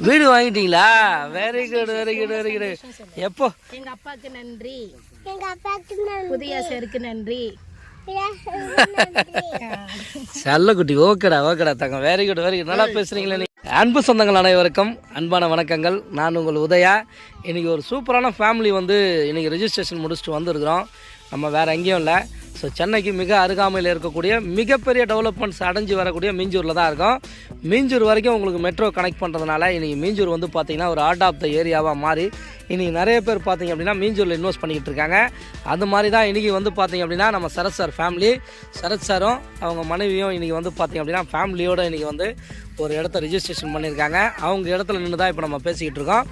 வீடு வாங்கிட்டீங்களா? Very good very good very good. எப்போ? எங்க அப்பாக்கு நன்றி, புதிய சேருக்கு நன்றி. செல்லக்குட்டி ஓகேடா ஓகேடா தங்கம். Very good very good. நல்லா பேசுறீங்களே. அன்பு சொந்தங்கள் அனைவருக்கும் அன்பான வணக்கங்கள். நான் உங்கள் உதயா. இன்றைக்கி ஒரு சூப்பரான ஃபேமிலி வந்து இன்றைக்கி ரெஜிஸ்ட்ரேஷன் முடிச்சுட்டு வந்துருக்குறோம். நம்ம வேறு எங்கேயும் இல்லை. ஸோ சென்னைக்கு மிக அருகாமையில் இருக்கக்கூடிய மிகப்பெரிய டெவலப்மெண்ட்ஸ் அடைஞ்சு வரக்கூடிய மீஞ்சூரில் தான் இருக்கோம். மீஞ்சூர் வரைக்கும் உங்களுக்கு மெட்ரோ கனெக்ட் பண்ணுறதுனால இன்றைக்கி மீஞ்சூர் வந்து பார்த்திங்கன்னா ஒரு ஆர்ட் ஆஃப் த ஏரியாவாக மாறி இன்றைக்கி நிறைய பேர் பார்த்திங்க அப்படின்னா மீஞ்சூரில் இன்வெஸ்ட் பண்ணிக்கிட்டு இருக்காங்க. அது மாதிரி தான் இன்றைக்கி வந்து பார்த்திங்க அப்படின்னா நம்ம சரத் சார் ஃபேமிலி, சரத் சாரும் அவங்க மனைவியும் இன்றைக்கி வந்து பார்த்திங்க அப்படின்னா ஃபேமிலியோடு இன்றைக்கி வந்து ஒரு இடத்த ரிஜிஸ்ட்ரேஷன் பண்ணியிருக்காங்க. அவங்க இடத்துல நின்று தான் இப்போ நம்ம பேசிக்கிட்டு இருக்கோம்.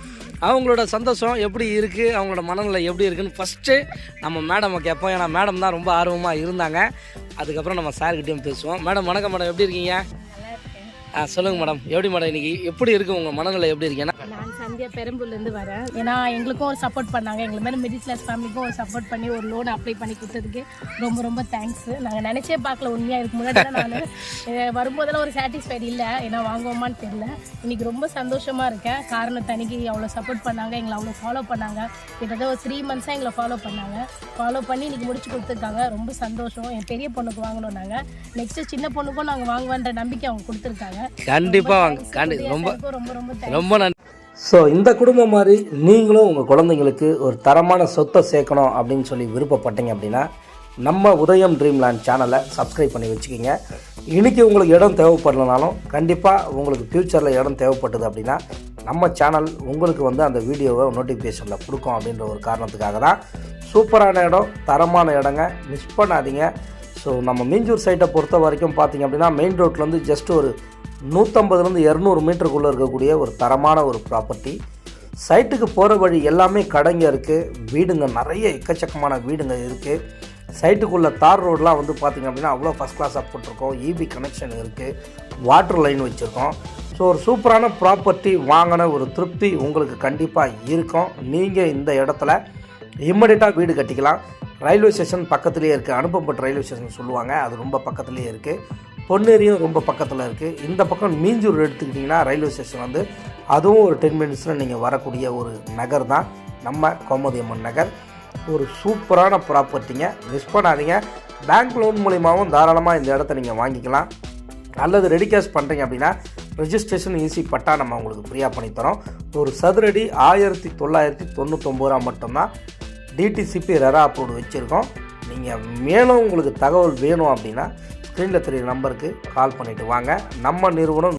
அவங்களோட சந்தோஷம் எப்படி இருக்குது, அவங்களோட மனநிலை எப்படி இருக்குதுன்னு ஃபஸ்ட்டு நம்ம மேடமை கேட்போம். ஏன்னா மேடம் தான் ரொம்ப ஆர்வமாக இருந்தாங்க. அதுக்கப்புறம் நம்ம சார்கிட்டையும் பேசுவோம். மேடம் வணக்கம் மேடம், எப்படி இருக்கீங்க? சொல்லுங்கள் மேடம், எப்படி மேடம் இன்றைக்கி எப்படி இருக்குது உங்கள் மனநிலை எப்படி இருக்கு? நான் சந்தியா பெரம்பூர்லேருந்து வரேன். ஏன்னா எங்களுக்கும் ஒரு சப்போர்ட் பண்ணாங்க, எங்களை மாதிரி மிடில் கிளாஸ் ஃபேமிலிக்கும் ஒரு சப்போர்ட் பண்ணி ஒரு லோன் அப்ளை பண்ணி கொடுத்ததுக்கு ரொம்ப ரொம்ப தேங்க்ஸ். நாங்கள் நினச்சே பார்க்கல. உண்மையாக இதுக்கு முன்னாடி நான் வரும்போதெல்லாம் ஒரு சாட்டிஸ்ஃபைடு இல்லை, ஏன்னா வாங்குவோமான்னு தெரியல. இன்றைக்கி ரொம்ப சந்தோஷமாக இருக்கேன். காரணம் தனிக்கு அவ்வளோ சப்போர்ட் பண்ணாங்க, எங்களை அவ்வளோ ஃபாலோ பண்ணாங்க. கிட்டத்தட்ட ஒரு 3 months எங்களை ஃபாலோ பண்ணாங்க. ஃபாலோ பண்ணி இன்றைக்கி முடிச்சு கொடுத்துருக்காங்க. ரொம்ப சந்தோஷம். என் பெரிய பொண்ணுக்கு வாங்கணும், நாங்கள் நெக்ஸ்ட்டு சின்ன பொண்ணுக்கும் நாங்கள் வாங்குவேன்ற நம்பிக்கை அவங்க கொடுத்துருக்காங்க. கண்டிப்பாக வாங்க. ரொம்ப ரொம்ப ரொம்ப நன்றி. ஸோ இந்த குடும்பம் மாதிரி நீங்களும் உங்கள் குழந்தைங்களுக்கு ஒரு தரமான சொத்தை சேர்க்கணும் அப்படின்னு சொல்லி விருப்பப்பட்டீங்க அப்படின்னா நம்ம உதயம் ட்ரீம்லேண்ட் சேனலை சப்ஸ்கிரைப் பண்ணி வச்சுக்கிங்க. இன்றைக்கி உங்களுக்கு இடம் தேவைப்படலனாலும் கண்டிப்பாக உங்களுக்கு ஃப்யூச்சரில் இடம் தேவைப்பட்டது அப்படின்னா நம்ம சேனல் உங்களுக்கு வந்து அந்த வீடியோவை நோட்டிஃபிகேஷனில் கொடுக்கும் அப்படின்ற ஒரு காரணத்துக்காக தான். சூப்பரான இடம், தரமான இடங்க, மிஸ் பண்ணாதீங்க. ஸோ நம்ம மீஞ்சூர் சைட்டை பொறுத்த வரைக்கும் பார்த்திங்க அப்படின்னா மெயின் ரோட்லேருந்து ஜஸ்ட் ஒரு 150 to 200 மீட்டருக்குள்ளே இருக்கக்கூடிய ஒரு தரமான ஒரு ப்ராப்பர்ட்டி. சைட்டுக்கு போகிற வழி எல்லாமே கடைங்க இருக்குது, வீடுங்க நிறைய எக்கச்சக்கமான வீடுங்க இருக்குது. சைட்டுக்குள்ளே தார் ரோடெலாம் வந்து பார்த்திங்க அப்படின்னா அவ்வளோ ஃபஸ்ட் கிளாஸாக போட்டிருக்கோம். இபி கனெக்ஷன் இருக்குது, வாட்டர் லைன் வச்சுருக்கோம். ஸோ ஒரு சூப்பரான ப்ராப்பர்ட்டி வாங்கின ஒரு திருப்தி உங்களுக்கு கண்டிப்பாக இருக்கும். நீங்கள் இந்த இடத்துல இம்மீடியட்டாக வீடு கட்டிக்கலாம். ரயில்வே ஸ்டேஷன் பக்கத்துலேயே இருக்குது. அனுப்பப்பட்ட ரயில்வே ஸ்டேஷன் சொல்லுவாங்க, அது ரொம்ப பக்கத்துலேயே இருக்குது. பொன்னேரியும் ரொம்ப பக்கத்தில் இருக்குது. இந்த பக்கம் மீஞ்சூர் எடுத்துக்கிட்டிங்கன்னா ரயில்வே ஸ்டேஷன் வந்து அதுவும் ஒரு 10 minutesல நீங்கள் வரக்கூடிய ஒரு நகர் தான் நம்ம கோமதியம்மன் நகர். ஒரு சூப்பரான ப்ராப்பர்ட்டிங்க, மிஸ் பண்ணாதீங்க. பேங்க் லோன் மூலிமாவும் தாராளமாக இந்த இடத்த நீங்கள் வாங்கிக்கலாம். அல்லது ரெடி கேஷ் பண்ணுறீங்க அப்படின்னா ரெஜிஸ்ட்ரேஷன் ஈஸி பட்டா நம்ம உங்களுக்கு ஃப்ரீயாக பண்ணித்தரோம். ஒரு சதுரடி 1999 மட்டும்தான். டிடிசிபி ரெரா அப்ரூவ்டு வச்சுருக்கோம். நீங்கள் மேலும் உங்களுக்கு தகவல் வேணும் அப்படின்னா ஸ்க்ரீனில் தெரியுற நம்பருக்கு கால் பண்ணிவிட்டு வாங்க. நம்ம நிறுவனம்